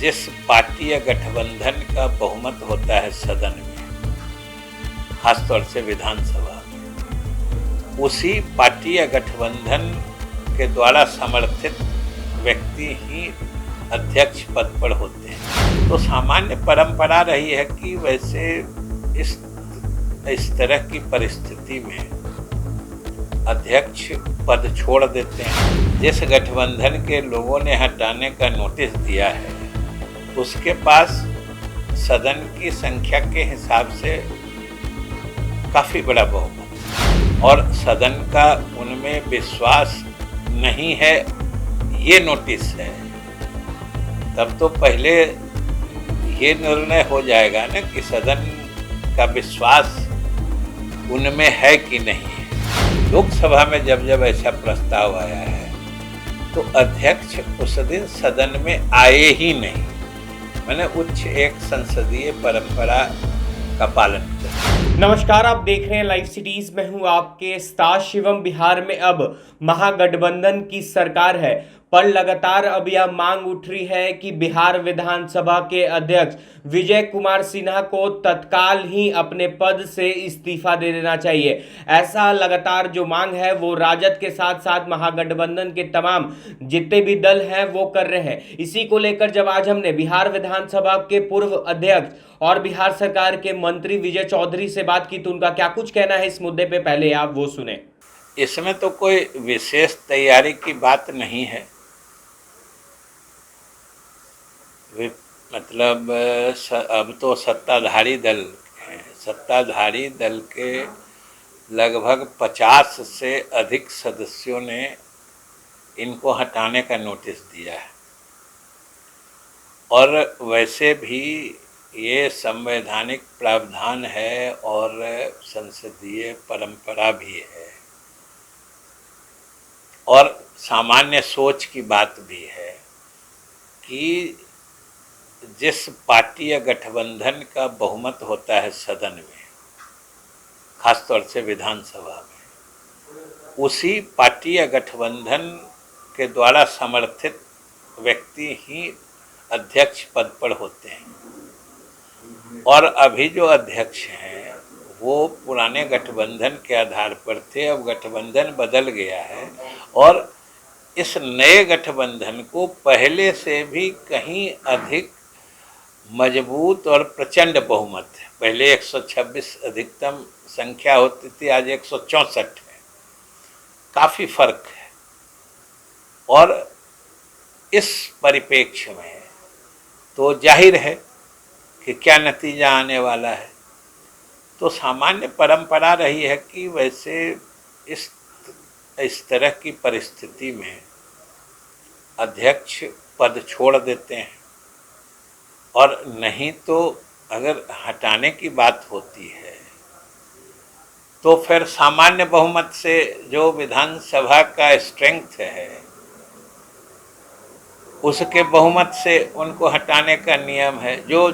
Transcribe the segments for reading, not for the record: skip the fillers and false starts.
जिस पार्टी या गठबंधन का बहुमत होता है सदन में, खासतौर से विधानसभा में, उसी पार्टी या गठबंधन के द्वारा समर्थित व्यक्ति ही अध्यक्ष पद पर होते हैं। तो सामान्य परंपरा रही है कि वैसे इस तरह की परिस्थिति में अध्यक्ष पद छोड़ देते हैं। जिस गठबंधन के लोगों ने हटाने का नोटिस दिया है उसके पास सदन की संख्या के हिसाब से काफी बड़ा बहुमत और सदन का उनमें विश्वास नहीं है, ये नोटिस है। तब तो पहले ये निर्णय हो जाएगा ना कि सदन का विश्वास उनमें है कि नहीं है। लोकसभा में जब ऐसा प्रस्ताव आया है तो अध्यक्ष उस दिन सदन में आए ही नहीं। मैंने उच्च एक संसदीय परंपरा का पालन किया। नमस्कार, आप देख रहे हैं लाइव सिटीज। मैं हूं आपके स्टार शिवम। बिहार में अब महागठबंधन की सरकार है, पर लगातार अब यह मांग उठ रही है कि बिहार विधानसभा के अध्यक्ष विजय कुमार सिन्हा को तत्काल ही अपने पद से इस्तीफा दे देना चाहिए। ऐसा लगातार जो मांग है वो राजद के साथ साथ महागठबंधन के तमाम जितने भी दल हैं वो कर रहे हैं। इसी को लेकर जब आज हमने बिहार विधानसभा के पूर्व अध्यक्ष और बिहार सरकार के मंत्री विजय चौधरी से बात की तो उनका क्या कुछ कहना है इस मुद्दे पे, पहले आप वो सुने। इसमें तो कोई विशेष तैयारी की बात नहीं है। मतलब अब तो सत्ताधारी दल हैं, सत्ताधारी दल के लगभग 50 से अधिक सदस्यों ने इनको हटाने का नोटिस दिया है और वैसे भी ये संवैधानिक प्रावधान है और संसदीय परंपरा भी है और सामान्य सोच की बात भी है कि जिस पार्टी या गठबंधन का बहुमत होता है सदन में, खासतौर से विधानसभा में, उसी पार्टी या गठबंधन के द्वारा समर्थित व्यक्ति ही अध्यक्ष पद पर होते हैं। और अभी जो अध्यक्ष हैं वो पुराने गठबंधन के आधार पर थे, अब गठबंधन बदल गया है और इस नए गठबंधन को पहले से भी कहीं अधिक मजबूत और प्रचंड बहुमत है। पहले 126 अधिकतम संख्या होती थी, आज 164 है, काफ़ी फर्क है। और इस परिप्रेक्ष्य में तो जाहिर है कि क्या नतीजा आने वाला है। तो सामान्य परंपरा रही है कि वैसे इस तरह की परिस्थिति में अध्यक्ष पद छोड़ देते हैं और नहीं तो अगर हटाने की बात होती है तो फिर सामान्य बहुमत से जो विधानसभा का स्ट्रेंथ है उसके बहुमत से उनको हटाने का नियम है। जो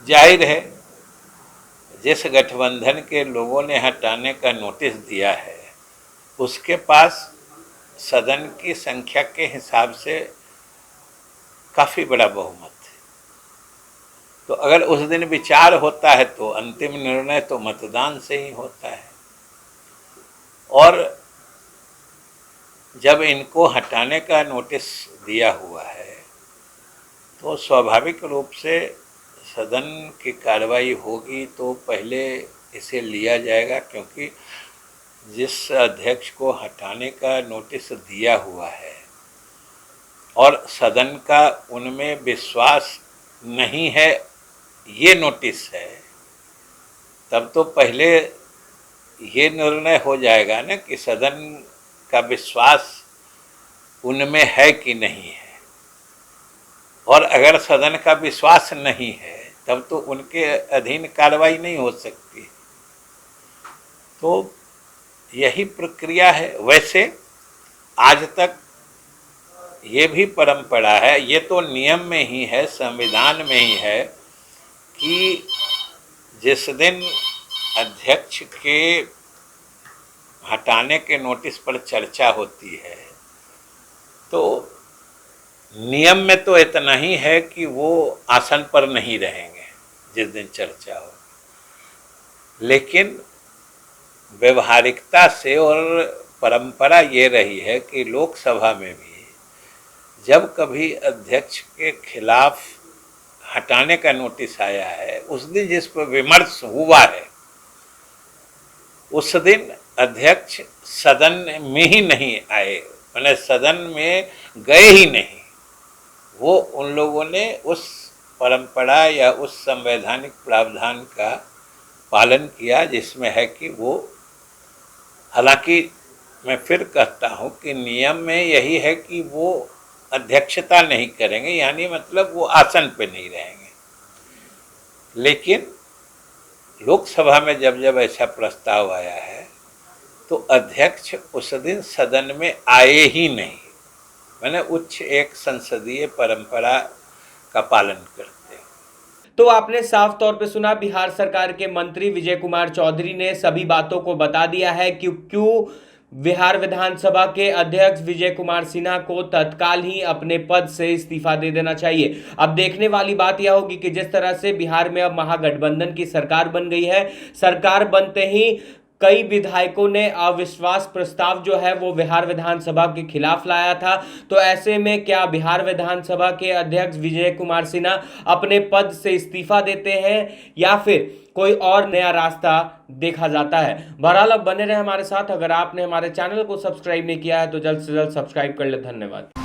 जाहिर है जिस गठबंधन के लोगों ने हटाने का नोटिस दिया है उसके पास सदन की संख्या के हिसाब से काफ़ी बड़ा बहुमत है। तो अगर उस दिन विचार होता है तो अंतिम निर्णय तो मतदान से ही होता है और जब इनको हटाने का नोटिस दिया हुआ है तो स्वाभाविक रूप से सदन की कार्रवाई होगी तो पहले इसे लिया जाएगा, क्योंकि जिस अध्यक्ष को हटाने का नोटिस दिया हुआ है और सदन का उनमें विश्वास नहीं है, ये नोटिस है। तब तो पहले ये निर्णय हो जाएगा ना कि सदन का विश्वास उनमें है कि नहीं है। और अगर सदन का विश्वास नहीं है तब तो उनके अधीन कार्रवाई नहीं हो सकती। तो यही प्रक्रिया है। वैसे आज तक ये भी परंपरा है, ये तो नियम में ही है, संविधान में ही है कि जिस दिन अध्यक्ष के हटाने के नोटिस पर चर्चा होती है तो नियम में तो इतना ही है कि वो आसन पर नहीं रहेंगे जिस दिन चर्चा हो, लेकिन व्यवहारिकता से और परंपरा ये रही है कि लोकसभा में भी जब कभी अध्यक्ष के खिलाफ हटाने का नोटिस आया है, उस दिन जिस पर विमर्श हुआ है, उस दिन अध्यक्ष सदन में ही नहीं आए, मैंने सदन में गए ही नहीं। वो उन लोगों ने उस परंपरा या उस संवैधानिक प्रावधान का पालन किया जिसमें है कि वो, हालांकि मैं फिर कहता हूँ कि नियम में यही है कि वो अध्यक्षता नहीं करेंगे, यानी मतलब वो आसन पे नहीं रहेंगे, लेकिन लोकसभा में जब जब ऐसा प्रस्ताव आया है तो अध्यक्ष उस दिन सदन में आए ही नहीं। मैंने उच्च एक संसदीय परंपरा का पालन करते हैं। तो आपने साफ तौर पे सुना, बिहार सरकार के मंत्री विजय कुमार चौधरी ने सभी बातों को बता दिया है कि क्यों बिहार विधानसभा के अध्यक्ष विजय कुमार सिन्हा को तत्काल ही अपने पद से इस्तीफा दे देना चाहिए। अब देखने वाली बात यह होगी कि जिस तरह से बिहार में अब महागठबंधन की सरकार बन गई है, सरकार बनते ही कई विधायकों ने अविश्वास प्रस्ताव जो है वो बिहार विधानसभा के खिलाफ लाया था। तो ऐसे में क्या बिहार विधानसभा के अध्यक्ष विजय कुमार सिन्हा अपने पद से इस्तीफा देते हैं या फिर कोई और नया रास्ता देखा जाता है? बहरहाल अब बने रहे हमारे साथ। अगर आपने हमारे चैनल को सब्सक्राइब नहीं किया है तो जल्द से जल्द सब्सक्राइब कर ले। धन्यवाद।